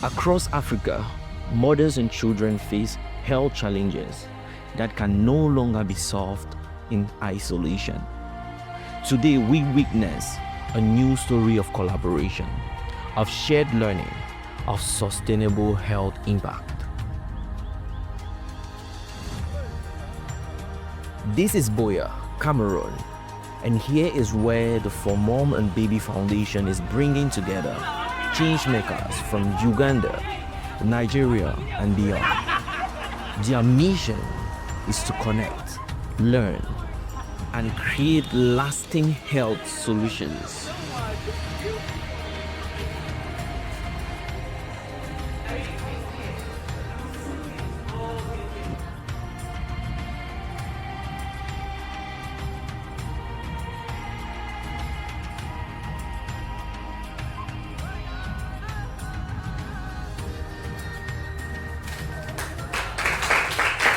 Across Africa, mothers and children face health challenges that can no longer be solved in isolation. Today, we witness a new story of collaboration, of shared learning, of sustainable health impact. This is Boya, Cameroon, and here is where the For Mom and Baby Foundation is bringing together changemakers from Uganda, Nigeria, and beyond. Their mission is to connect, learn, and create lasting health solutions.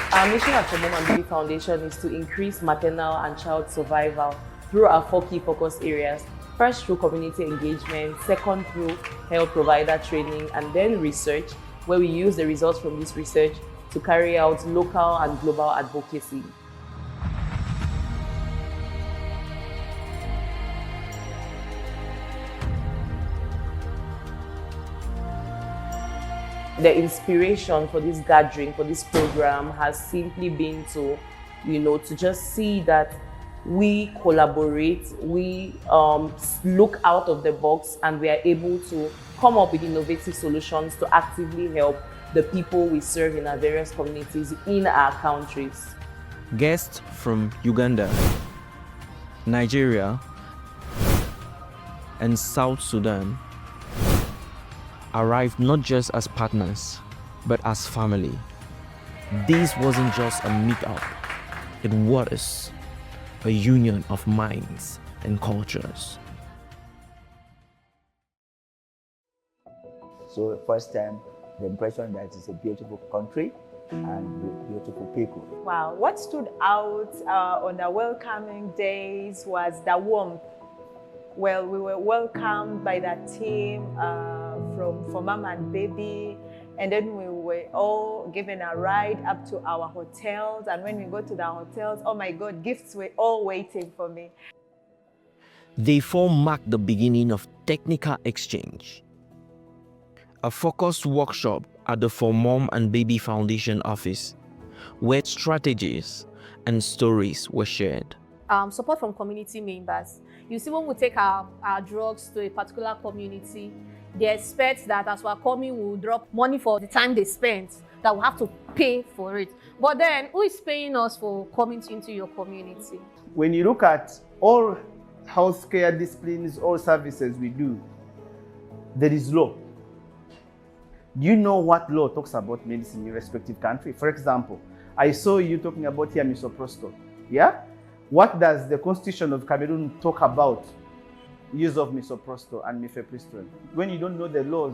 Our mission at For Mom and Baby Foundation is to increase maternal and child survival through our 4 key focus areas. First, through community engagement. Second, through health provider training, and then research, where we use the results from this research to carry out local and global advocacy. The inspiration for this gathering, for this program, has simply been to, to just see that we collaborate, we look out of the box, and we are able to come up with innovative solutions to actively help the people we serve in our various communities in our countries. Guests from Uganda, Nigeria, and South Sudan arrived not just as partners, but as family. This wasn't just a meetup, it was a union of minds and cultures. So first time, the impression that it's a beautiful country and beautiful people. Wow, what stood out on the welcoming days was the warmth. Well, we were welcomed by the team from For Mom and Baby, and then we were all given a ride up to our hotels. And when we got to the hotels, oh my God, gifts were all waiting for me. Day 4 marked the beginning of technical exchange, a focused workshop at the For Mom and Baby Foundation office, where strategies and stories were shared. Support from community members. You see, when we take our drugs to a particular community, they expect that as we're coming, we'll drop money for the time they spent, that we have to pay for it. But then, who is paying us for coming into your community? When you look at all healthcare disciplines, all services we do, there is law. Do you know what law talks about medicine in your respective country? For example, I saw you talking about here misoprostol. Yeah? What does the Constitution of Cameroon talk about use of misoprostol and mifepristone? When you don't know the laws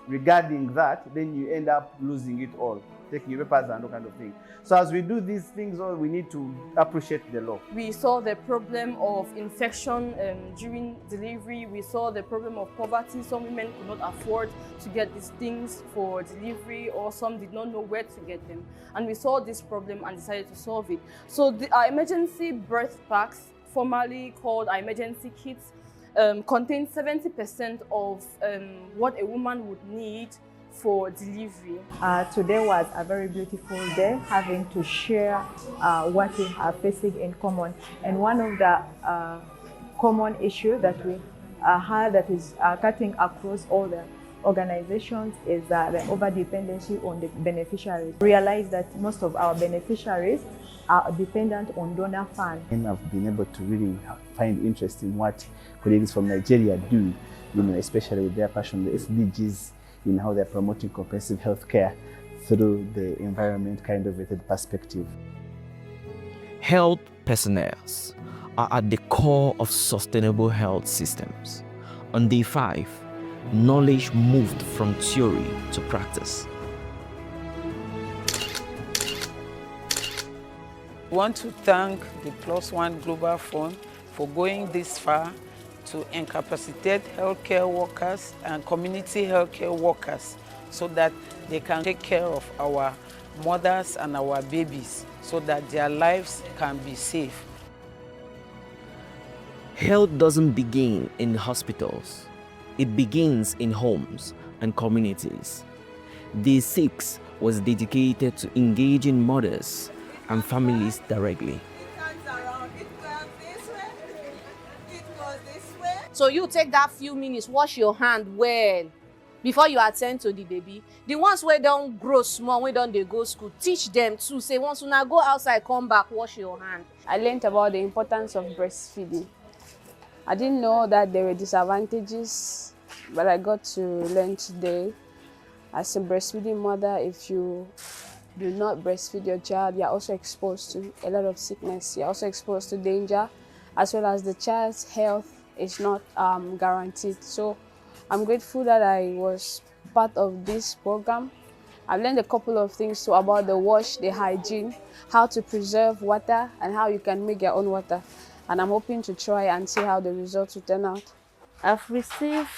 regarding that, then you end up losing it all, taking your papers and all kind of thing. So as we do these things, we need to appreciate the law. We saw the problem of infection during delivery. We saw the problem of poverty. Some women could not afford to get these things for delivery, or some did not know where to get them. And we saw this problem and decided to solve it. So our emergency birth packs, formerly called our emergency kits, contain 70% of what a woman would need for delivery. Today was a very beautiful day, having to share what we are facing in common. And one of the common issues that we had that is cutting across all the organizations is the over-dependency on the beneficiaries. Realize that most of our beneficiaries are dependent on donor funds. And I've been able to really find interest in what colleagues from Nigeria do, especially with their passion, the SDGs, in how they're promoting comprehensive healthcare through the environment kind of related perspective. Health personnel are at the core of sustainable health systems. On day 5, knowledge moved from theory to practice. I want to thank the Plus One Global Fund for going this far to incapacitate healthcare workers and community healthcare workers so that they can take care of our mothers and our babies so that their lives can be safe. Health doesn't begin in hospitals. It begins in homes and communities. Day 6 was dedicated to engaging mothers and families directly. So you take that few minutes, wash your hand well before you attend to the baby. The ones where don't grow small, where don't they go school, teach them to say once you now go outside, come back, wash your hand. I learned about the importance of breastfeeding. I didn't know that there were disadvantages, but I got to learn today. As a breastfeeding mother, if you do not breastfeed your child, you're also exposed to a lot of sickness. You're also exposed to danger, as well as the child's health is not guaranteed. So I'm grateful that I was part of this program. I've learned a couple of things too about the wash, the hygiene, how to preserve water, and how you can make your own water. And I'm hoping to try and see how the results will turn out. I've received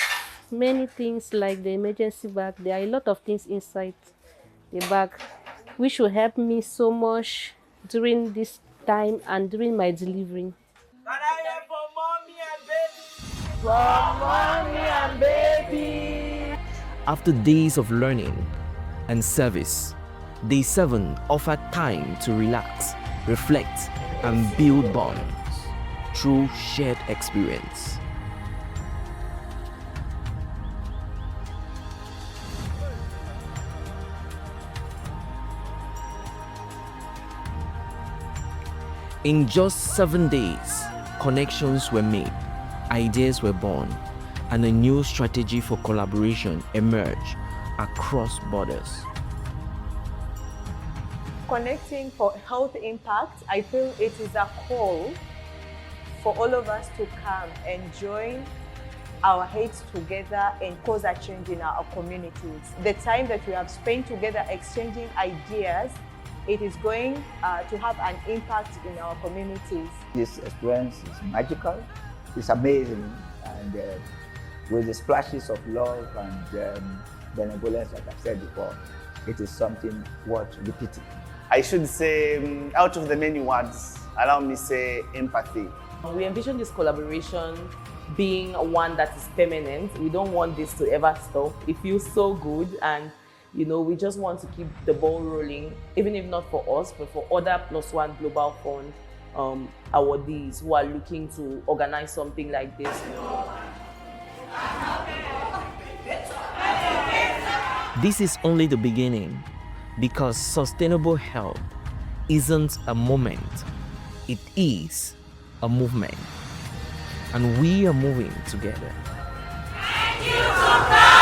many things like the emergency bag. There are a lot of things inside the bag which will help me so much during this time and during my delivery. After days of learning and service, Day 7 offered time to relax, reflect, and build bonds through shared experience. In just 7 days, connections were made, ideas were born, and a new strategy for collaboration emerged across borders. Connecting for health impact, I feel it is a call for all of us to come and join our heads together and cause a change in our communities. The time that we have spent together exchanging ideas, it is going to have an impact in our communities. This experience is magical, it's amazing, and with the splashes of love and benevolence, like I've said before, it is something worth repeating. I should say, out of the many words, allow me say empathy. We envision this collaboration being one that is permanent. We don't want this to ever stop. It feels so good, and we just want to keep the ball rolling, even if not for us, but for other +1 Global Fund awardees who are looking to organize something like this. This is only the beginning, because sustainable health isn't a moment, it is a movement. And we are moving together. Thank you,